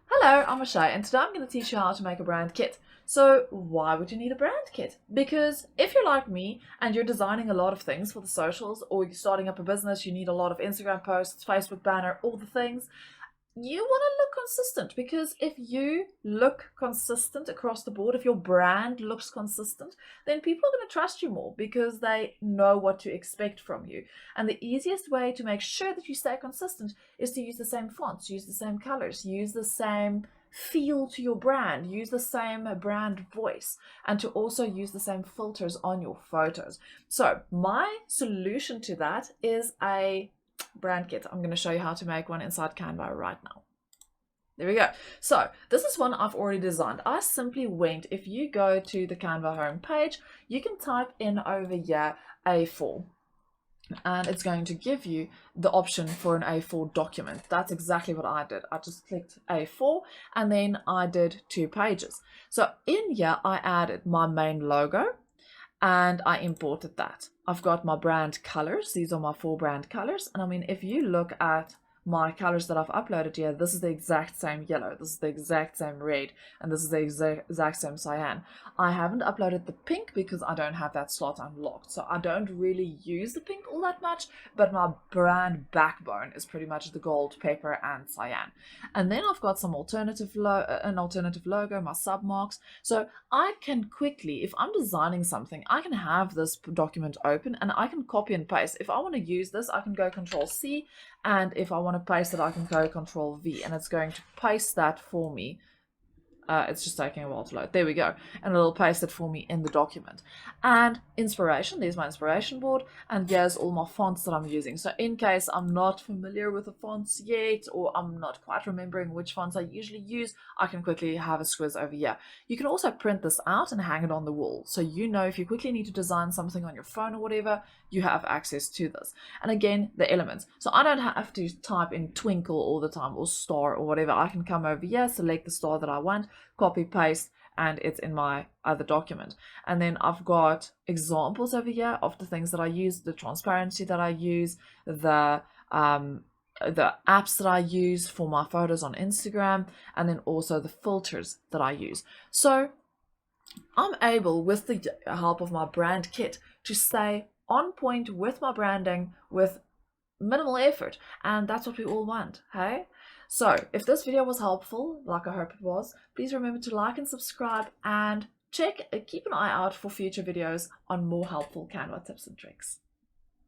Hello, I'm Ashay, and today I'm going to teach you how to make a brand kit. So why would you need a brand kit? Because if you're like me and you're designing a lot of things for the socials, or you're starting up a business, you need a lot of Instagram posts, Facebook banner, all the things, you want to look consistent. Because if you look consistent across the board, if your brand looks consistent, then people are going to trust you more because they know what to expect from you. And the easiest way to make sure that you stay consistent is to use the same fonts, use the same colors, use the same feel to your brand, use the same brand voice, and to also use the same filters on your photos. So my solution to that is a brand kit. I'm going to show you how to make one inside Canva right now. There we go. So this is one I've already designed. I simply went, if you go to the Canva home page, you can type in over here A4, and it's going to give you the option for an A4 document. That's exactly what I did. I just clicked A4 and then I did 2 pages. So in here I added my main logo and I imported that. I've got my brand colors. These are my 4 brand colors. And I mean, if you look at my colors that I've uploaded here, this is the exact same yellow, this is the exact same red, and this is the exact same cyan. I haven't uploaded the pink because I don't have that slot unlocked, so I don't really use the pink all that much, but my brand backbone is pretty much the gold, pepper, and cyan. And then I've got some an alternative logo, my sub marks, so I can quickly, if I'm designing something, I can have this document open and I can copy and paste. If I want to use this, I can go Control C, and if I want to paste it, I can go Control V, and it's going to paste that for me. It's just taking a while to load. There we go. And it'll paste it for me in the document. And inspiration, there's my inspiration board, and here's all my fonts that I'm using. So in case I'm not familiar with the fonts yet, or I'm not quite remembering which fonts I usually use, I can quickly have a squiz over here. You can also print this out and hang it on the wall. So you know if you quickly need to design something on your phone or whatever, you have access to this. And again, the elements. So I don't have to type in twinkle all the time or star or whatever. I can come over here, select the star that I want, copy paste, and it's in my other document. And then I've got examples over here of the things that I use, the transparency that I use, the apps that I use for my photos on Instagram, and then also the filters that I use. So I'm able, with the help of my brand kit, to stay on point with my branding with minimal effort, and that's what we all want, hey? So if this video was helpful, like I hope it was, please remember to like and subscribe, and keep an eye out for future videos on more helpful Canva tips and tricks.